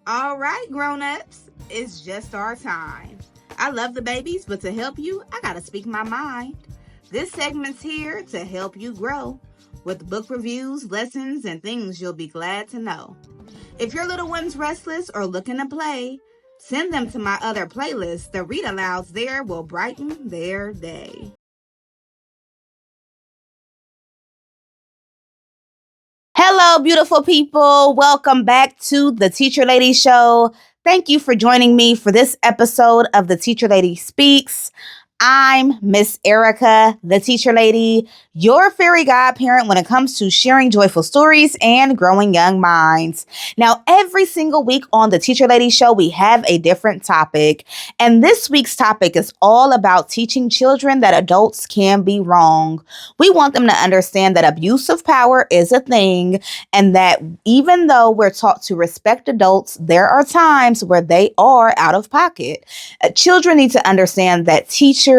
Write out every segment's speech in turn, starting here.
All right, grown-ups, it's just our time. I love the babies, but to help you, I gotta speak my mind. This segment's here to help you grow with book reviews, lessons, and things you'll be glad to know. If your little one's restless or looking to play, send them to my other playlist. The read-alouds there will brighten their day. Hello, beautiful people. Welcome back to the Teacher Lady Show. Thank you for joining me for this episode of the Teacher Lady Speaks. I'm Miss Erica, the Teacher Lady, your fairy godparent when it comes to sharing joyful stories and growing young minds. Now, every single week on the Teacher Lady Show, we have a different topic. And this week's topic is all about teaching children that adults can be wrong. We want them to understand that abuse of power is a thing and that even though we're taught to respect adults, there are times where they are out of pocket. Children need to understand that teachers,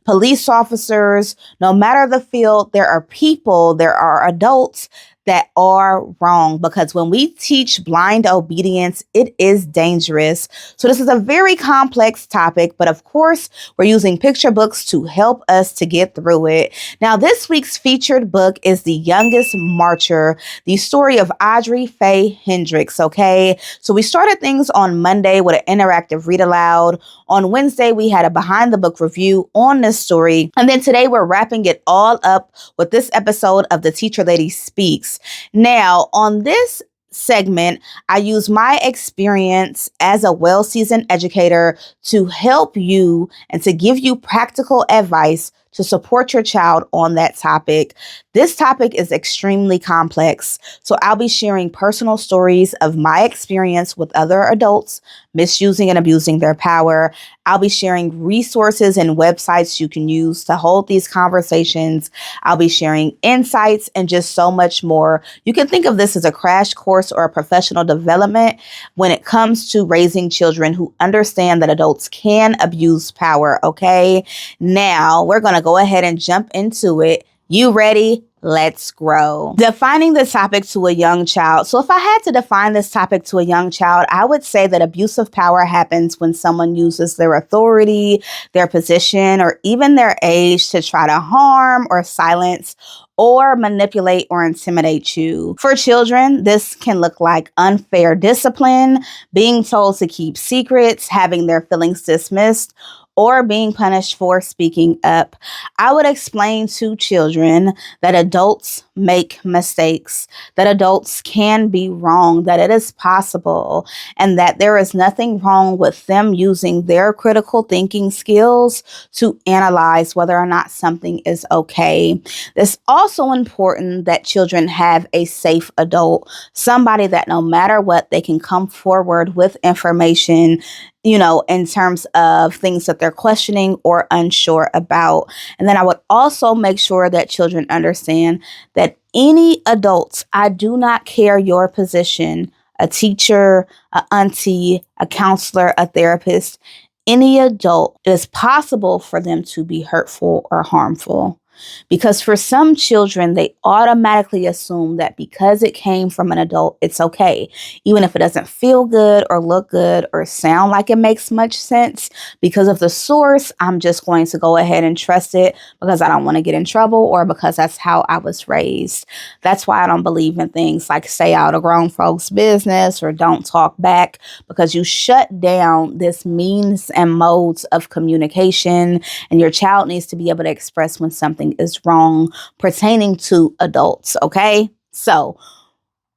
police officers, no matter the field, there are people, there are adults that are wrong, because when we teach blind obedience, it is dangerous. So this is a very complex topic, but of course, we're using picture books to help us to get through it. Now, this week's featured book is The Youngest Marcher, the story of Audrey Faye Hendricks, okay? So we started things on Monday with an interactive read aloud. On Wednesday, we had a behind the book review on this story. And then today, we're wrapping it all up with this episode of The Teacher Lady Speaks. Now, on this segment, I use my experience as a well-seasoned educator to help you and to give you practical advice to support your child on that topic. This topic is extremely complex, so I'll be sharing personal stories of my experience with other adults misusing and abusing their power. I'll be sharing resources and websites you can use to hold these conversations. I'll be sharing insights and just so much more. You can think of this as a crash course or a professional development when it comes to raising children who understand that adults can abuse power, okay? Now, we're going to go ahead and jump into it. You ready? Let's grow. Defining the topic to a young child. So if I had to define this topic to a young child, I would say that abuse of power happens when someone uses their authority, their position, or even their age to try to harm or silence or manipulate or intimidate you. For children, this can look like unfair discipline, being told to keep secrets, having their feelings dismissed, or being punished for speaking up. I would explain to children that adults make mistakes, that adults can be wrong, that it is possible, and that there is nothing wrong with them using their critical thinking skills to analyze whether or not something is okay. It's also important that children have a safe adult, somebody that no matter what, they can come forward with information, in terms of things that they're questioning or unsure about. And then I would also make sure that children understand that any adults, I do not care your position, a teacher, a auntie, a counselor, a therapist, any adult, it is possible for them to be hurtful or harmful. Because for some children, they automatically assume that because it came from an adult, it's okay. Even if it doesn't feel good or look good or sound like it makes much sense, because of the source, I'm just going to go ahead and trust it because I don't want to get in trouble or because that's how I was raised. That's why I don't believe in things like stay out of grown folks' business or don't talk back, because you shut down this means and modes of communication, and your child needs to be able to express when something is wrong pertaining to adults, okay? So,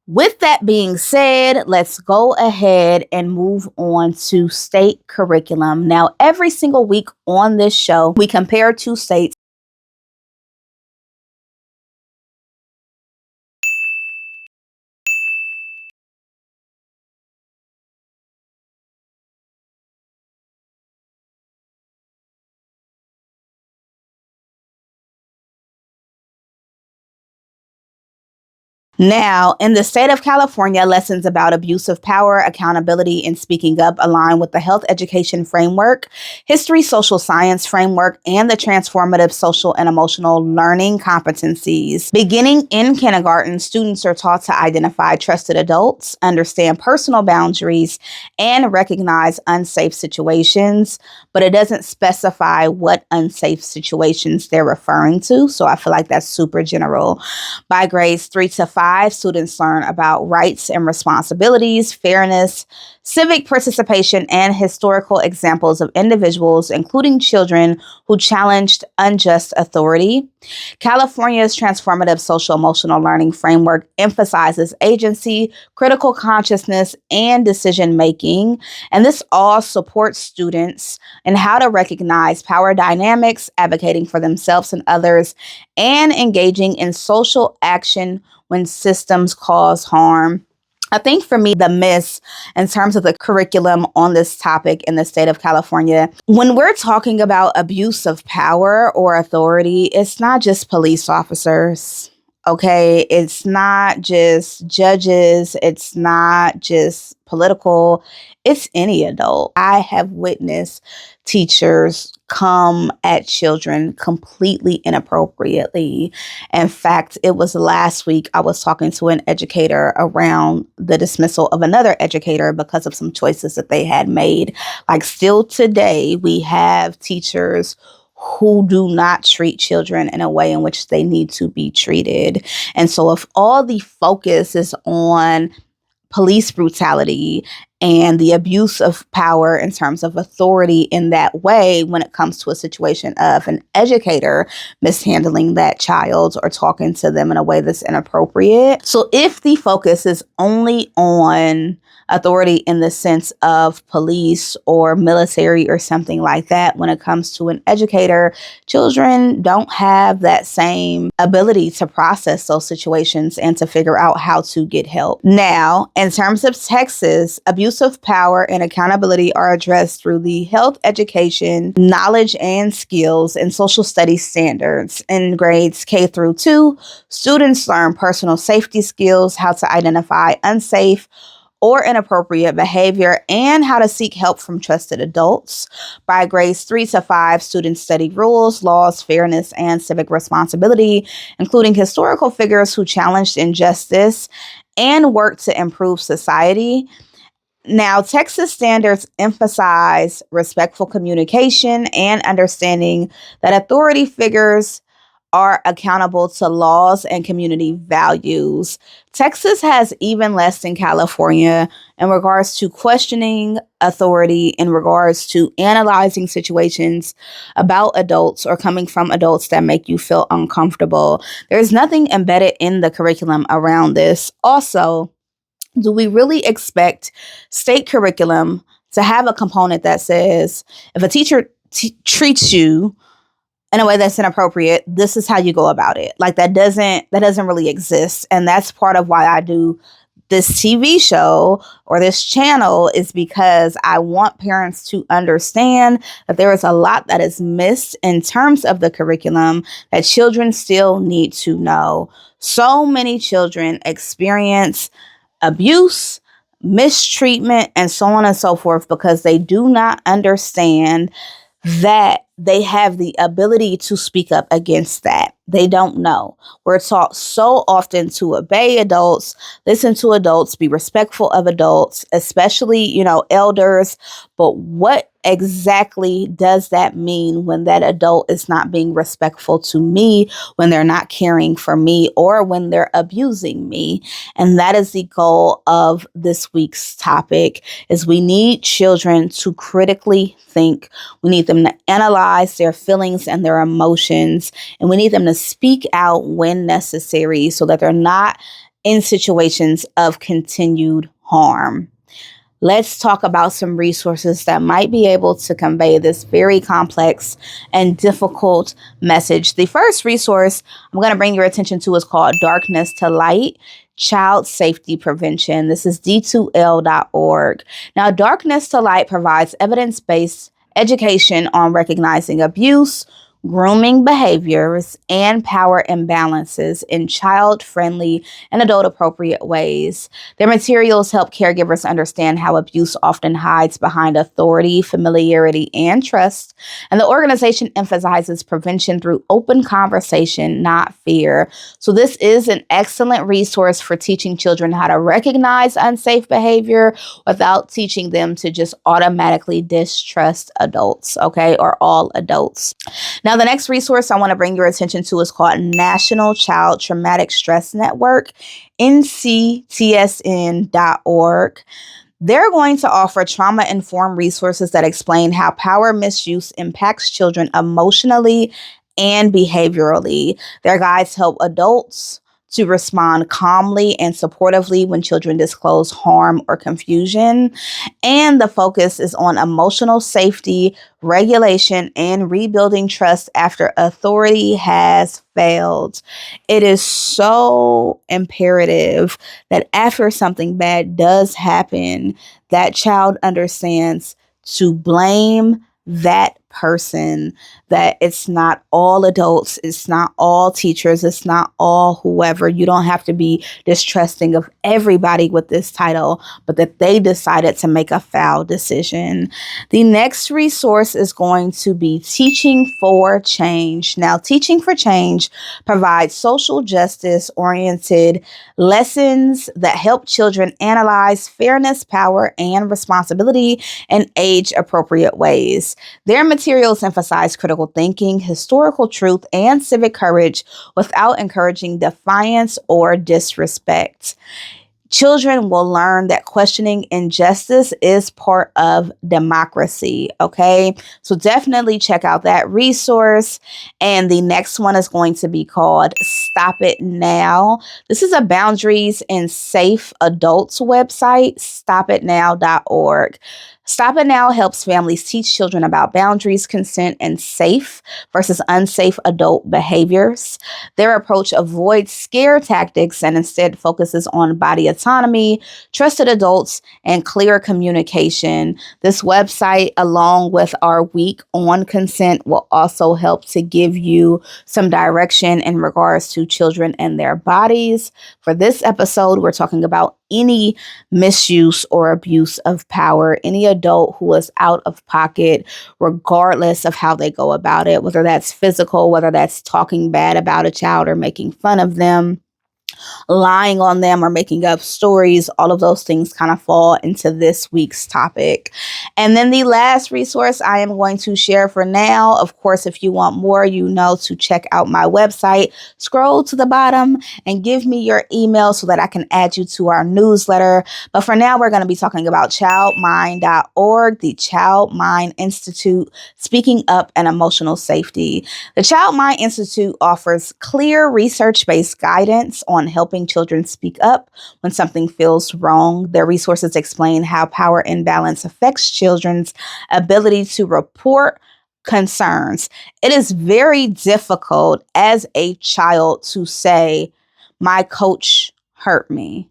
with that being said, let's go ahead and move on to state curriculum. Now, every single week on this show, we compare two states. Now, in the state of California, lessons about abuse of power, accountability, and speaking up align with the health education framework, history social science framework, and the transformative social and emotional learning competencies. Beginning in kindergarten, students are taught to identify trusted adults, understand personal boundaries, and recognize unsafe situations, but it doesn't specify what unsafe situations they're referring to. So I feel like that's super general. By grades 3 to 5, students learn about rights and responsibilities, fairness, civic participation, and historical examples of individuals, including children who challenged unjust authority. California's transformative social emotional learning framework emphasizes agency, critical consciousness, and decision making. And this all supports students in how to recognize power dynamics, advocating for themselves and others, and engaging in social action when systems cause harm. I think for me, the miss in terms of the curriculum on this topic in the state of California, when we're talking about abuse of power or authority, it's not just police officers. Okay, it's not just judges. It's not just political. It's any adult. I have witnessed teachers come at children completely inappropriately. In fact, it was last week I was talking to an educator around the dismissal of another educator because of some choices that they had made. Like still today, we have teachers who do not treat children in a way in which they need to be treated. And so if all the focus is on police brutality and the abuse of power in terms of authority in that way when it comes to a situation of an educator mishandling that child or talking to them in a way that's inappropriate. So if the focus is only on authority in the sense of police or military or something like that, when it comes to an educator, children don't have that same ability to process those situations and to figure out how to get help. Now, in terms of Texas, abuse of power and accountability are addressed through the health education, knowledge and skills, and social studies standards. In grades K through 2, students learn personal safety skills, how to identify unsafe or inappropriate behavior, and how to seek help from trusted adults. By grades 3 to 5, students study rules, laws, fairness, and civic responsibility, including historical figures who challenged injustice and worked to improve society. Now, Texas standards emphasize respectful communication and understanding that authority figures are accountable to laws and community values. Texas has even less than California in regards to questioning authority, in regards to analyzing situations about adults or coming from adults that make you feel uncomfortable. There's nothing embedded in the curriculum around this. Also, do we really expect state curriculum to have a component that says if a teacher treats you in a way that's inappropriate, this is how you go about it? Like that doesn't really exist. And that's part of why I do this TV show or this channel, is because I want parents to understand that there is a lot that is missed in terms of the curriculum that children still need to know. So many children experience abuse, mistreatment, and so on and so forth because they do not understand that they have the ability to speak up against that. They don't know. We're taught so often to obey adults, listen to adults, be respectful of adults, especially, elders. But what exactly does that mean when that adult is not being respectful to me, when they're not caring for me, or when they're abusing me? And that is the goal of this week's topic, is we need children to critically think. We need them to analyze their feelings and their emotions, and we need them to speak out when necessary so that they're not in situations of continued harm. Let's talk about some resources that might be able to convey this very complex and difficult message. The first resource I'm going to bring your attention to is called Darkness to Light, Child Safety Prevention. This is d2l.org. Now, Darkness to Light provides evidence-based education on recognizing abuse, grooming behaviors, and power imbalances in child-friendly and adult-appropriate ways. Their materials help caregivers understand how abuse often hides behind authority, familiarity, and trust. And the organization emphasizes prevention through open conversation, not fear. So this is an excellent resource for teaching children how to recognize unsafe behavior without teaching them to just automatically distrust adults, okay, or all adults. Now, the next resource I want to bring your attention to is called National Child Traumatic Stress Network, nctsn.org. They're going to offer trauma-informed resources that explain how power misuse impacts children emotionally and behaviorally. Their guides help adults to respond calmly and supportively when children disclose harm or confusion. And the focus is on emotional safety, regulation, and rebuilding trust after authority has failed. It is so imperative that after something bad does happen, that child understands to blame that person, that it's not all adults, it's not all teachers, it's not all whoever. You don't have to be distrusting of everybody with this title, but that they decided to make a foul decision. The next resource is going to be Teaching for Change. Now, Teaching for Change provides social justice oriented lessons that help children analyze fairness, power, and responsibility in age appropriate ways. Their materials emphasize critical thinking, historical truth, and civic courage without encouraging defiance or disrespect. Children will learn that questioning injustice is part of democracy, okay? So definitely check out that resource. And the next one is going to be called Stop It Now. This is a boundaries and safe adults website, stopitnow.org. Stop It Now helps families teach children about boundaries, consent, and safe versus unsafe adult behaviors. Their approach avoids scare tactics and instead focuses on body autonomy, trusted adults, and clear communication. This website, along with our week on consent, will also help to give you some direction in regards to children and their bodies. For this episode, we're talking about any misuse or abuse of power, any adult who is out of pocket, regardless of how they go about it, whether that's physical, whether that's talking bad about a child or making fun of them, lying on them, or making up stories. All of those things kind of fall into this week's topic. And then the last resource I am going to share for now, of course, if you want more, you know to check out my website. Scroll to the bottom and give me your email so that I can add you to our newsletter. But for now, we're going to be talking about childmind.org, the Child Mind Institute, speaking up and emotional safety. The Child Mind Institute offers clear research-based guidance on helping children speak up when something feels wrong. Their resources explain how power imbalance affects children's ability to report concerns. It is very difficult as a child to say, my coach hurt me,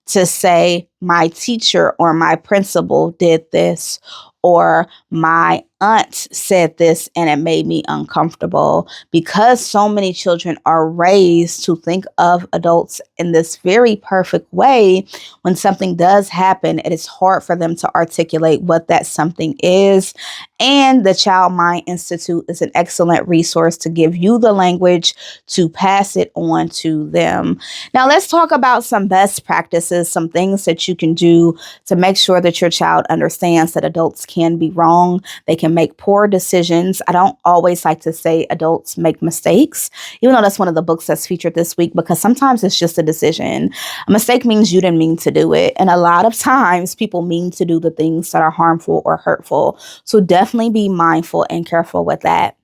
to say, my teacher or my principal did this, or my aunt said this and it made me uncomfortable, because so many children are raised to think of adults in this very perfect way. When something does happen, it is hard for them to articulate what that something is. And the Child Mind Institute is an excellent resource to give you the language to pass it on to them. Now, let's talk about some best practices, some things that you can do to make sure that your child understands that adults can be wrong. They can make poor decisions. I don't always like to say adults make mistakes, even though that's one of the books that's featured this week, because sometimes it's just a decision. A mistake means you didn't mean to do it. And a lot of times people mean to do the things that are harmful or hurtful. So definitely be mindful and careful with that.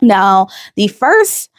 Now, the first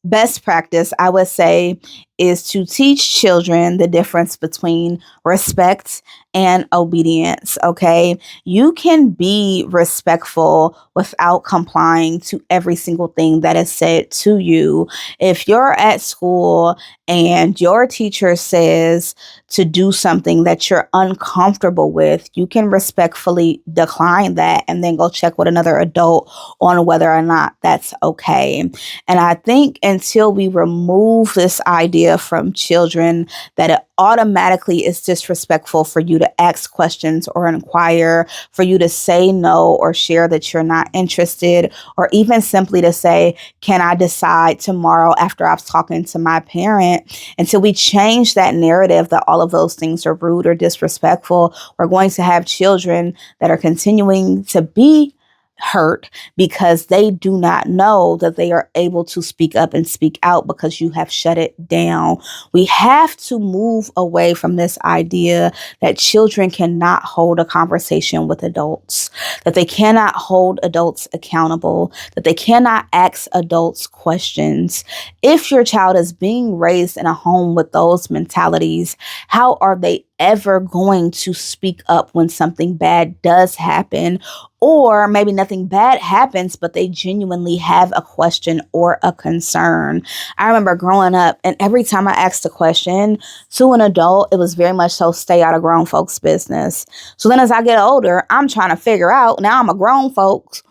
best practice, I would say, is to teach children the difference between respect and obedience. Okay. You can be respectful without complying to every single thing that is said to you. If you're at school and your teacher says to do something that you're uncomfortable with, you can respectfully decline that and then go check with another adult on whether or not that's okay. And I think until we remove this idea from children that it automatically is disrespectful for you to ask questions or inquire, for you to say no or share that you're not interested, or even simply to say, can I decide tomorrow after I've spoken to my parent? Until we change that narrative that all of those things are rude or disrespectful, we're going to have children that are continuing to be hurt because they do not know that they are able to speak up and speak out because you have shut it down. We have to move away from this idea that children cannot hold a conversation with adults, that they cannot hold adults accountable, that they cannot ask adults questions. If your child is being raised in a home with those mentalities, how are they ever going to speak up when something bad does happen? Or maybe nothing bad happens, but they genuinely have a question or a concern. I remember growing up, and every time I asked a question to an adult, it was very much so stay out of grown folks' business. So then as I get older, I'm trying to figure out, now I'm a grown folks,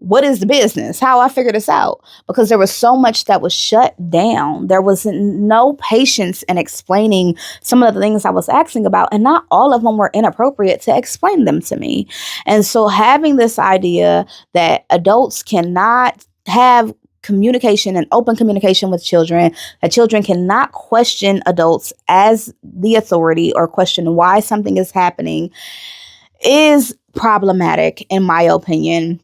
what is the business? How I figure this out? Because there was so much that was shut down. There was no patience in explaining some of the things I was asking about, and not all of them were inappropriate to explain them to me. And so having this idea that adults cannot have communication and open communication with children, that children cannot question adults as the authority or question why something is happening, is problematic in my opinion.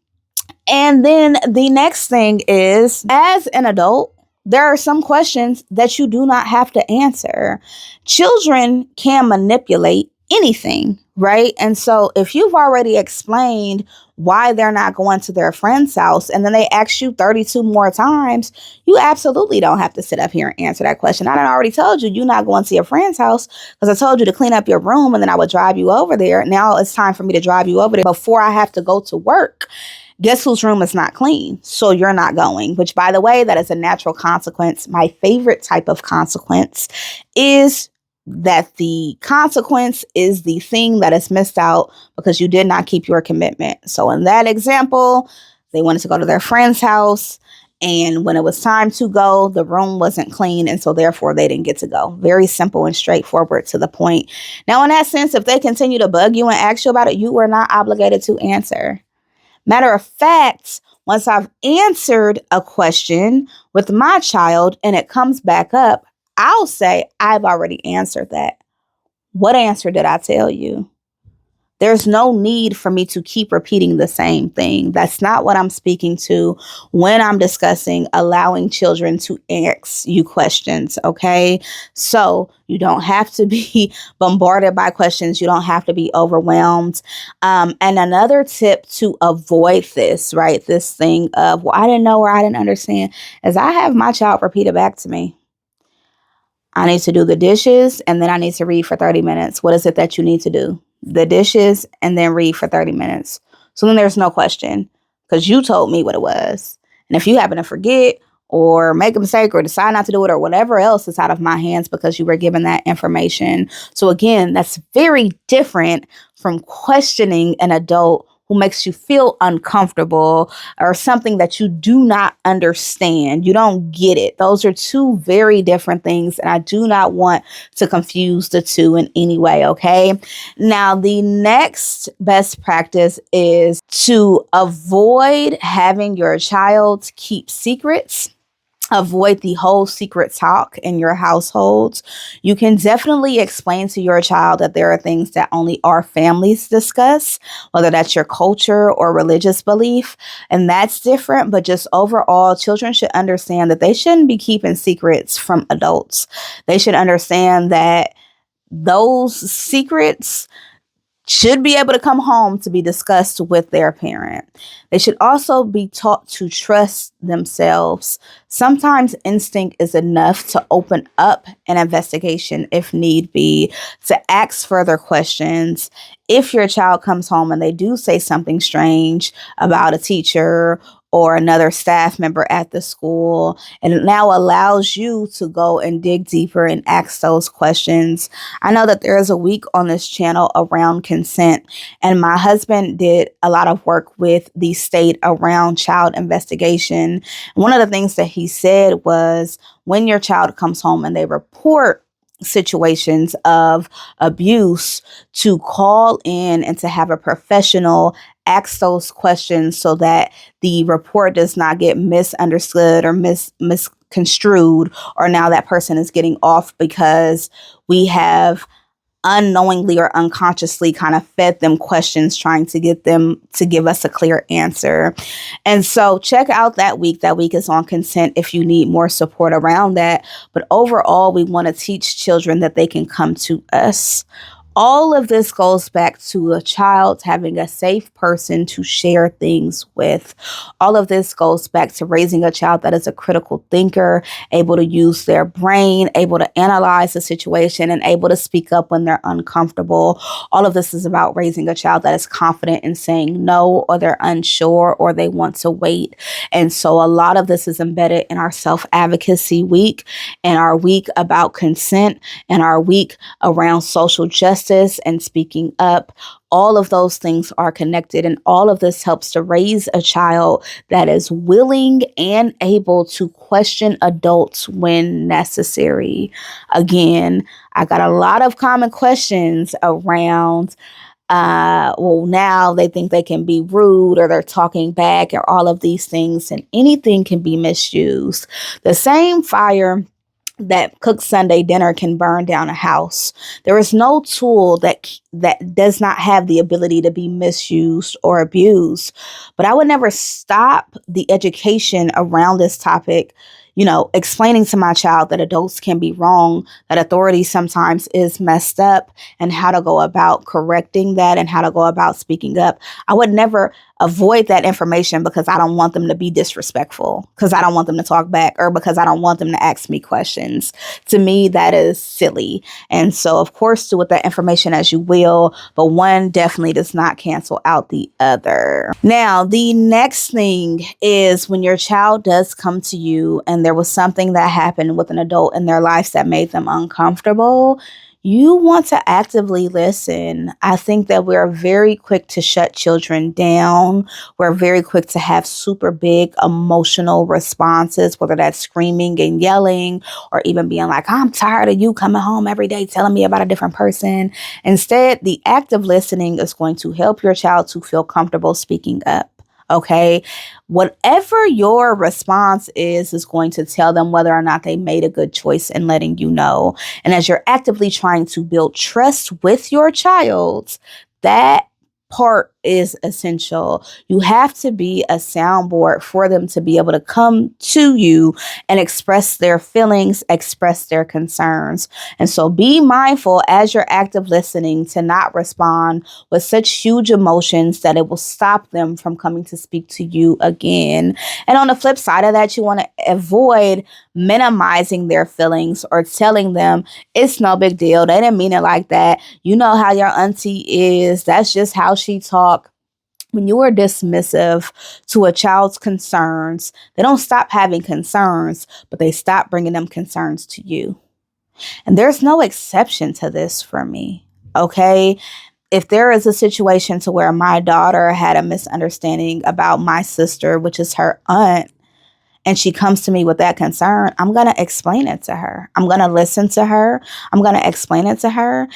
And then the next thing is, as an adult, there are some questions that you do not have to answer. Children can manipulate anything, right? And so if you've already explained why they're not going to their friend's house and then they ask you 32 more times, you absolutely don't have to sit up here and answer that question. I done already told you you're not going to your friend's house because I told you to clean up your room and then I would drive you over there. Now it's time for me to drive you over there before I have to go to work. Guess whose room is not clean? So you're not going, which, by the way, that is a natural consequence. My favorite type of consequence is that the consequence is the thing that is missed out because you did not keep your commitment. So in that example, they wanted to go to their friend's house, and when it was time to go, the room wasn't clean, and so therefore they didn't get to go. Very simple and straightforward to the point. Now, in that sense, if they continue to bug you and ask you about it, you are not obligated to answer. Matter of fact, once I've answered a question with my child and it comes back up, I'll say, I've already answered that. What answer did I tell you? There's no need for me to keep repeating the same thing. That's not what I'm speaking to when I'm discussing allowing children to ask you questions, okay? So you don't have to be bombarded by questions. You don't have to be overwhelmed. And another tip to avoid this, right, this thing of, well, I didn't know or I didn't understand, is I have my child repeat it back to me. I need to do the dishes and then I need to read for 30 minutes. What is it that you need to do? The dishes and then read for 30 minutes. So then there's no question because you told me what it was. And if you happen to forget or make a mistake or decide not to do it or whatever else is out of my hands because you were given that information. So again, that's very different from questioning an adult who makes you feel uncomfortable or something that you do not understand. You don't get it. Those are two very different things. And I do not want to confuse the two in any way. Okay. Now, the next best practice is to avoid having your child keep secrets. Avoid the whole secret talk in your households. You can definitely explain to your child that there are things that only our families discuss, whether that's your culture or religious belief, and that's different. But just overall, children should understand that they shouldn't be keeping secrets from adults. They should understand that those secrets should be able to come home to be discussed with their parent. They should also be taught to trust themselves. Sometimes instinct is enough to open up an investigation if need be, to ask further questions. If your child comes home and they do say something strange about a teacher or another staff member at the school, and it now allows you to go and dig deeper and ask those questions. I know that there is a week on this channel around consent, and my husband did a lot of work with the state around child investigation. One of the things that he said was, when your child comes home and they report situations of abuse, to call in and to have a professional ask those questions so that the report does not get misunderstood or misconstrued, or now that person is getting off because we have unknowingly or unconsciously kind of fed them questions trying to get them to give us a clear answer. And so check out that week. That week is on consent if you need more support around that. But overall, we want to teach children that they can come to us. All of this goes back to a child having a safe person to share things with. All of this goes back to raising a child that is a critical thinker, able to use their brain, able to analyze the situation, and able to speak up when they're uncomfortable. All of this is about raising a child that is confident in saying no, or they're unsure, or they want to wait. And so a lot of this is embedded in our self-advocacy week, and our week about consent, and our week around social justice and speaking up. All of those things are connected, and all of this helps to raise a child that is willing and able to question adults when necessary. Again, I got a lot of common questions around well, now they think they can be rude, or they're talking back, or all of these things, and anything can be misused. The same fire that cooks Sunday dinner can burn down a house. There is no tool that does not have the ability to be misused or abused. But I would never stop the education around this topic, explaining to my child that adults can be wrong, that authority sometimes is messed up, and how to go about correcting that and how to go about speaking up. I would never avoid that information because I don't want them to be disrespectful, because I don't want them to talk back, or because I don't want them to ask me questions. To me, that is silly. And so, of course, do with that information as you will, but one definitely does not cancel out the other. Now, the next thing is, when your child does come to you and there was something that happened with an adult in their lives that made them uncomfortable, you want to actively listen. I think that we're very quick to shut children down. We're very quick to have super big emotional responses, whether that's screaming and yelling, or even being like, I'm tired of you coming home every day telling me about a different person. Instead, the act of listening is going to help your child to feel comfortable speaking up. Okay, whatever your response is going to tell them whether or not they made a good choice in letting you know. And as you're actively trying to build trust with your child, that part is essential. You have to be a soundboard for them to be able to come to you and express their feelings, express their concerns. And so be mindful as you're active listening to not respond with such huge emotions that it will stop them from coming to speak to you again. And on the flip side of that, you want to avoid minimizing their feelings or telling them it's no big deal. They didn't mean it like that. You know how your auntie is. That's just how she talk. When you are dismissive to a child's concerns, they don't stop having concerns, but they stop bringing them concerns to you. And there's no exception to this for me. Okay. If there is a situation to where my daughter had a misunderstanding about my sister, which is her aunt, and she comes to me with that concern, I'm going to explain it to her. I'm going to listen to her. I'm going to explain it to her.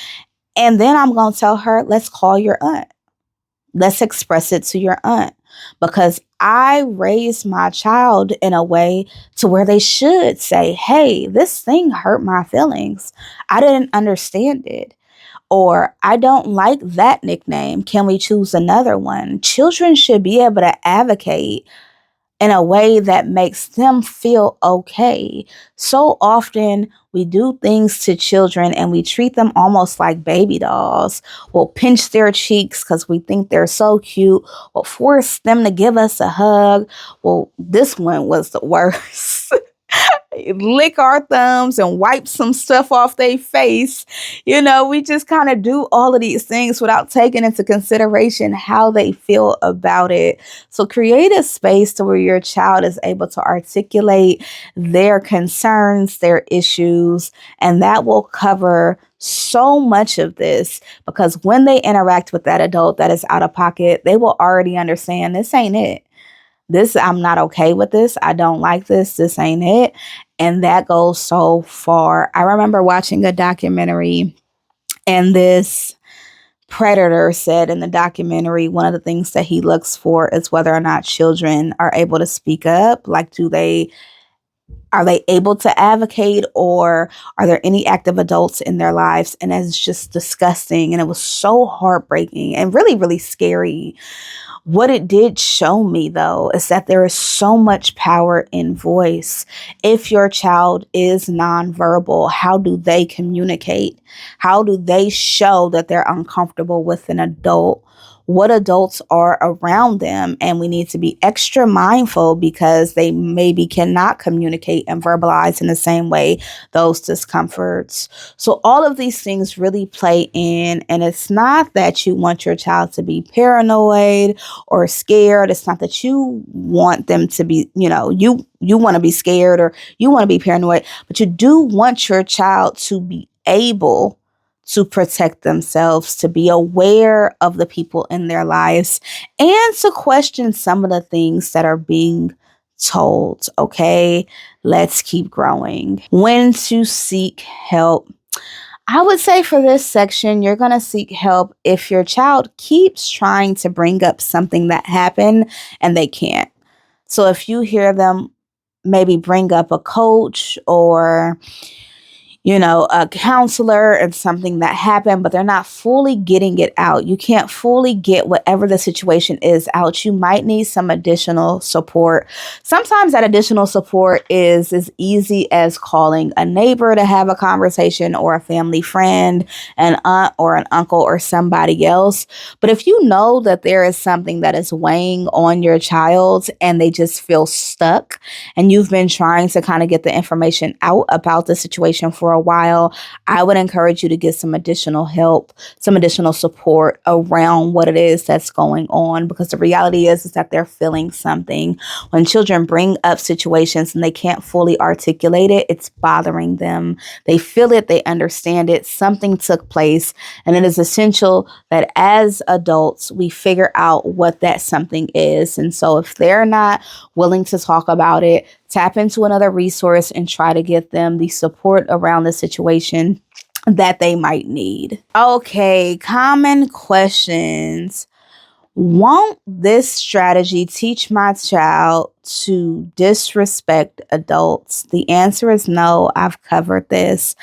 And then I'm going to tell her, let's call your aunt. Let's express it to your aunt, because I raised my child in a way to where they should say, hey, this thing hurt my feelings. I didn't understand it. Or I don't like that nickname. Can we choose another one? Children should be able to advocate in a way that makes them feel okay. So often we do things to children and we treat them almost like baby dolls. We'll pinch their cheeks because we think they're so cute. We'll force them to give us a hug. Well, this one was the worst. Lick our thumbs and wipe some stuff off their face. We just kind of do all of these things without taking into consideration how they feel about it. So create a space to where your child is able to articulate their concerns, their issues, and that will cover so much of this, because when they interact with that adult that is out of pocket, they will already understand this ain't it. I'm not okay with this. I don't like this. This ain't it. And that goes so far. I remember watching a documentary, and this predator said in the documentary, one of the things that he looks for is whether or not children are able to speak up. Like, are they able to advocate, or are there any active adults in their lives? And it's just disgusting. And it was so heartbreaking and really, really scary. What it did show me, though, is that there is so much power in voice. If your child is nonverbal, how do they communicate? How do they show that they're uncomfortable with an adult? What adults are around them? And we need to be extra mindful because they maybe cannot communicate and verbalize in the same way those discomforts. So all of these things really play in, and it's not that you want your child to be paranoid or scared. It's not that you want them to be, you want to be scared or you want to be paranoid, but you do want your child to be able to protect themselves, to be aware of the people in their lives, and to question some of the things that are being told. Okay, let's keep growing. When to seek help. I would say for this section, you're going to seek help if your child keeps trying to bring up something that happened and they can't. So if you hear them maybe bring up a coach or a counselor and something that happened, but they're not fully getting it out. You can't fully get whatever the situation is out. You might need some additional support. Sometimes that additional support is as easy as calling a neighbor to have a conversation, or a family friend, an aunt or an uncle or somebody else. But if you know that there is something that is weighing on your child and they just feel stuck, and you've been trying to kind of get the information out about the situation for a while, I would encourage you to get some additional help, some additional support around what it is that's going on, because the reality is that they're feeling something. When children bring up situations and they can't fully articulate it, it's bothering them. They feel it, they understand it, something took place, and it is essential that as adults, we figure out what that something is. And so if they're not willing to talk about it, tap into another resource and try to get them the support around the situation that they might need. Okay, common questions. Won't this strategy teach my child to disrespect adults? The answer is no. I've covered this.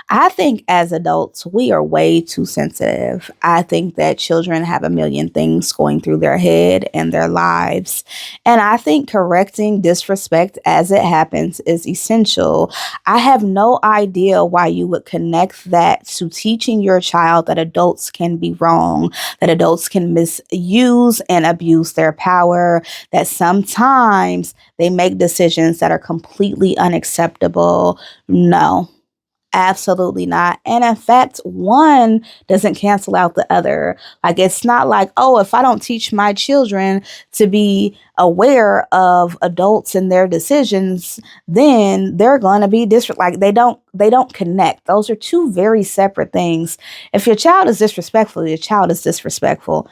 I think as adults, we are way too sensitive. I think that children have a million things going through their head and their lives. And I think correcting disrespect as it happens is essential. I have no idea why you would connect that to teaching your child that adults can be wrong, that adults can misuse and abuse their power, that sometimes they make decisions that are completely unacceptable. No. Absolutely not. And in fact, one doesn't cancel out the other. Like, it's not like, oh, if I don't teach my children to be aware of adults and their decisions, then they're going to be like they don't connect. Those are two very separate things. If your child is disrespectful, your child is disrespectful.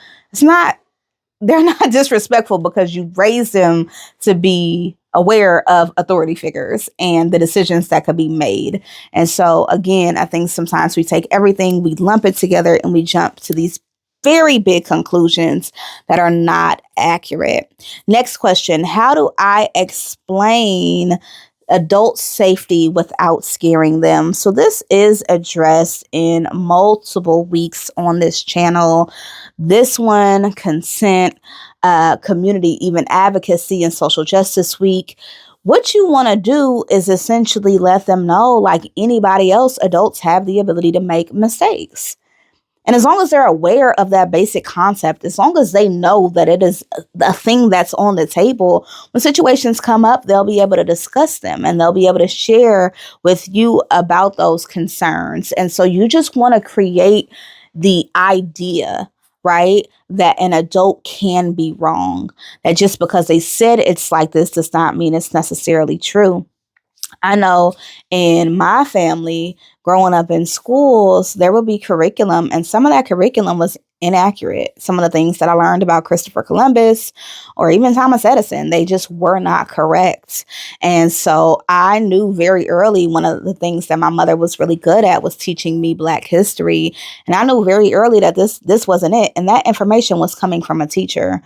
They're not disrespectful because you raised them to be aware of authority figures and the decisions that could be made. And so, again, I think sometimes we take everything, we lump it together, and we jump to these very big conclusions that are not accurate. Next question. How do I explain adult safety without scaring them. So this is addressed in multiple weeks on this channel. This one, consent, community, even advocacy, and social justice week. What you want to do is essentially let them know, like anybody else, adults have the ability to make mistakes. And as long as they're aware of that basic concept, as long as they know that it is a thing that's on the table, when situations come up, they'll be able to discuss them and they'll be able to share with you about those concerns. And so you just want to create the idea, right, that an adult can be wrong. That just because they said it's like this does not mean it's necessarily true. I know in my family, growing up in schools, there would be curriculum, and some of that curriculum was inaccurate. Some of the things that I learned about Christopher Columbus or even Thomas Edison, they just were not correct. And so I knew very early, one of the things that my mother was really good at was teaching me Black history. And I knew very early that this wasn't it. And that information was coming from a teacher.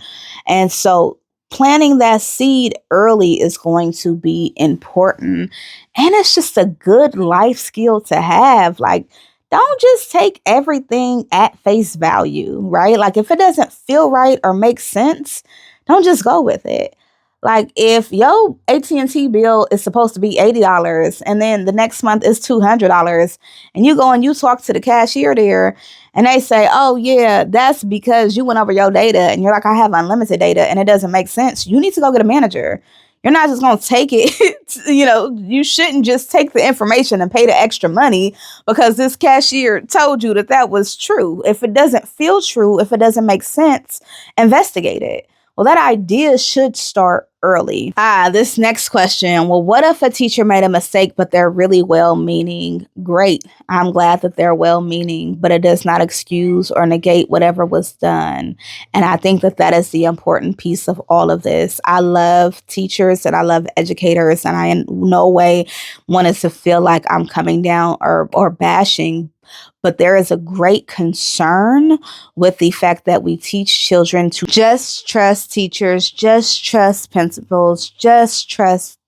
And so planting that seed early is going to be important. And it's just a good life skill to have. Like, don't just take everything at face value, right? Like, if it doesn't feel right or make sense, don't just go with it. Like, if your AT&T bill is supposed to be $80 and then the next month is $200, and you go and you talk to the cashier there and they say, oh yeah, that's because you went over your data, and you're like, I have unlimited data and it doesn't make sense, you need to go get a manager. You're not just going to take it. You shouldn't just take the information and pay the extra money because this cashier told you that that was true. If it doesn't feel true, if it doesn't make sense, investigate it. Well, that idea should start early. This next question. Well, what if a teacher made a mistake, but they're really well-meaning? Great. I'm glad that they're well-meaning, but it does not excuse or negate whatever was done. And I think that that is the important piece of all of this. I love teachers and I love educators, and I in no way wanted to feel like I'm coming down or bashing. But there is a great concern with the fact that we teach children to just trust teachers, just trust principals, just trust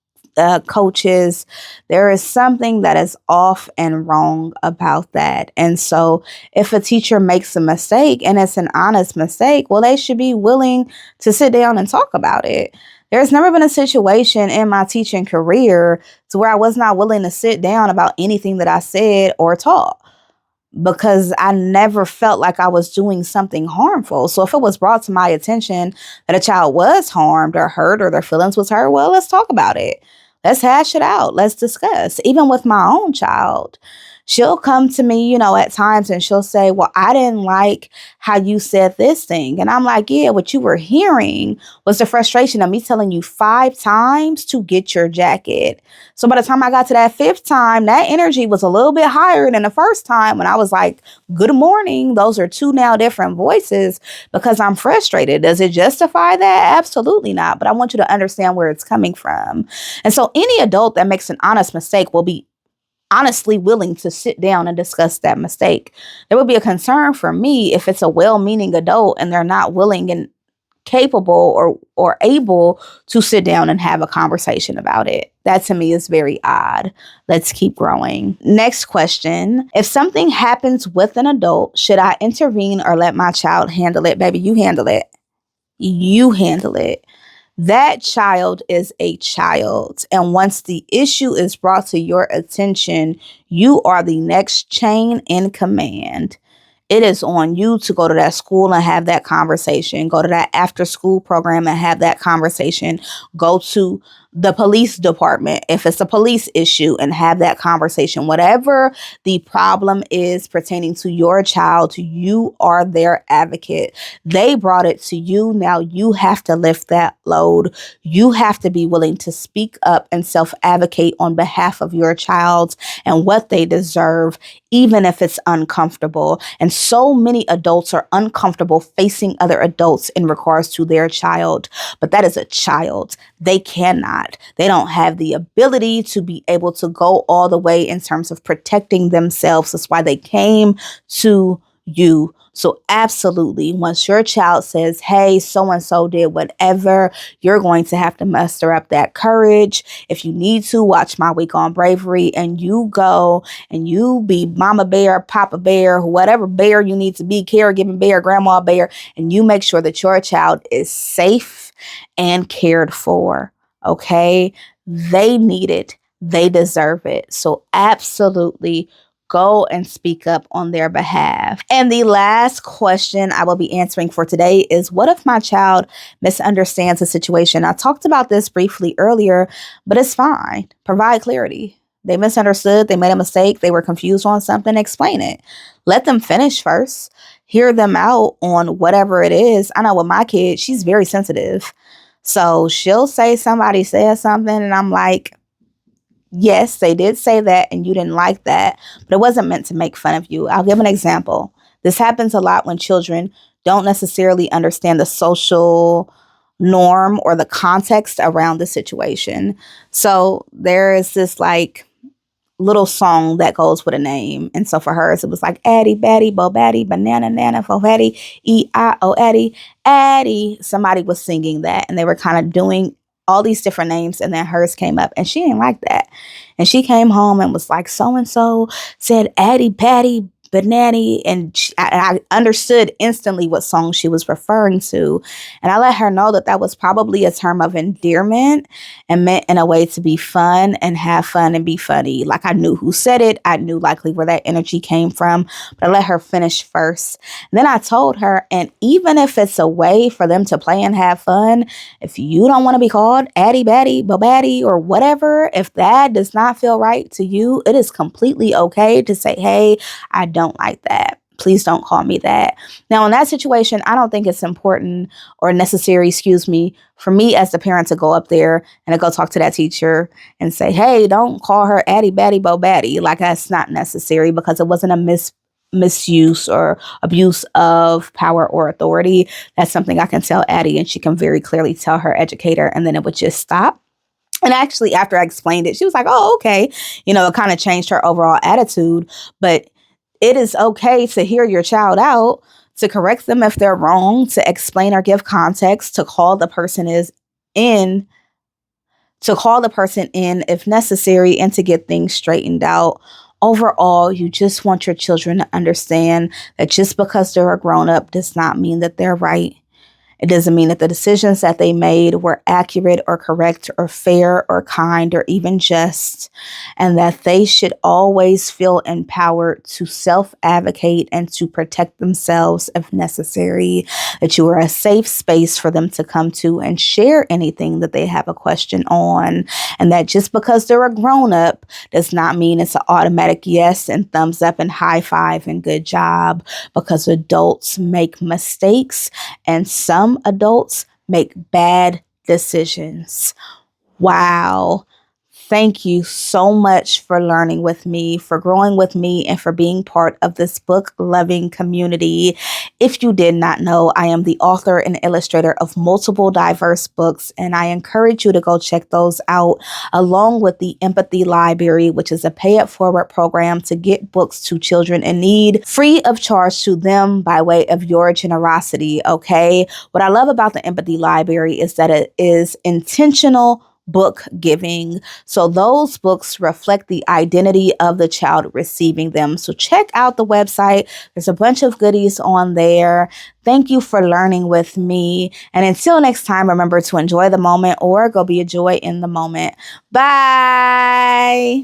coaches. There is something that is off and wrong about that. And so if a teacher makes a mistake and it's an honest mistake, well, they should be willing to sit down and talk about it. There's never been a situation in my teaching career to where I was not willing to sit down about anything that I said or taught, because I never felt like I was doing something harmful. So if it was brought to my attention that a child was harmed or hurt or their feelings was hurt, well, let's talk about it. Let's hash it out. Let's discuss. Even with my own child, she'll come to me, at times, and she'll say, well, I didn't like how you said this thing. And I'm like, yeah, what you were hearing was the frustration of me telling you 5 times to get your jacket. So by the time I got to that 5th time, that energy was a little bit higher than the first time when I was like, good morning. Those are 2 now different voices because I'm frustrated. Does it justify that? Absolutely not. But I want you to understand where it's coming from. And so any adult that makes an honest mistake will be honestly willing to sit down and discuss that mistake. There would be a concern for me if it's a well-meaning adult and they're not willing and capable or able to sit down and have a conversation about it. That to me is very odd. Let's keep growing. Next question. If something happens with an adult, should I intervene or let my child handle it? Baby, you handle it. You handle it. That child is a child. And once the issue is brought to your attention, you are the next chain in command. It is on you to go to that school and have that conversation. Go to that after school program and have that conversation. Go to the police department if it's a police issue and have that conversation. Whatever the problem is pertaining to your child, you are their advocate. They brought it to you. Now you have to lift that load. You have to be willing to speak up and self-advocate on behalf of your child and what they deserve, even if it's uncomfortable. And so many adults are uncomfortable facing other adults in regards to their child. But that is a child. They cannot. They don't have the ability to be able to go all the way in terms of protecting themselves. That's why they came to you. So absolutely, once your child says, hey, so-and-so did whatever, you're going to have to muster up that courage. If you need to, watch My Week on Bravery, and you go and you be mama bear, papa bear, whatever bear you need to be, caregiving bear, grandma bear, and you make sure that your child is safe and cared for. Okay? They need it. They deserve it. So absolutely go and speak up on their behalf. And the last question I will be answering for today is, what if my child misunderstands the situation? I talked about this briefly earlier, but it's fine. Provide clarity. They misunderstood. They made a mistake. They were confused on something. Explain it. Let them finish first. Hear them out on whatever it is. I know with my kid, she's very sensitive. So she'll say somebody said something and I'm like, yes, they did say that and you didn't like that, but it wasn't meant to make fun of you. I'll give an example. This happens a lot when children don't necessarily understand the social norm or the context around the situation. So there is this like little song that goes with a name. And so for hers, it was like Addie, Batty, Bo Batty, Banana, Nana, Fo Hattie, E-I-O, Addie, Addie. Somebody was singing that and they were kind of doing all these different names. And then hers came up and she didn't like that. And she came home and was like, so-and-so said Addie, Patty, Banana. And I understood instantly what song she was referring to. And I let her know that that was probably a term of endearment and meant in a way to be fun and have fun and be funny. Like I knew who said it. I knew likely where that energy came from, but I let her finish first. And then I told her, and even if it's a way for them to play and have fun, if you don't want to be called Addie, Batty, Bobaddy, or whatever, if that does not feel right to you, it is completely okay to say, hey, I don't like that. Please don't call me that. Now, in that situation, I don't think it's important or necessary, for me as the parent to go up there and to go talk to that teacher and say, hey, don't call her Addie, Batty, Bo Batty. Like that's not necessary because it wasn't a misuse or abuse of power or authority. That's something I can tell Addie and she can very clearly tell her educator and then it would just stop. And actually, after I explained it, she was like, oh, okay. You know, it kind of changed her overall attitude. But it is okay to hear your child out, to correct them if they're wrong, to explain or give context, to call the person in if necessary, and to get things straightened out. Overall, you just want your children to understand that just because they're a grown-up does not mean that they're right. It doesn't mean that the decisions that they made were accurate or correct or fair or kind or even just, and that they should always feel empowered to self-advocate and to protect themselves if necessary, that you are a safe space for them to come to and share anything that they have a question on, and that just because they're a grown-up does not mean it's an automatic yes and thumbs up and high five and good job, because adults make mistakes and some adults make bad decisions. Wow. Thank you so much for learning with me, for growing with me, and for being part of this book-loving community. If you did not know, I am the author and illustrator of multiple diverse books, and I encourage you to go check those out, along with the Empathy Library, which is a pay-it-forward program to get books to children in need, free of charge to them by way of your generosity, okay? What I love about the Empathy Library is that it is intentional book giving. So those books reflect the identity of the child receiving them. So check out the website. There's a bunch of goodies on there. Thank you for learning with me. And until next time, remember to enjoy the moment or go be a joy in the moment. Bye.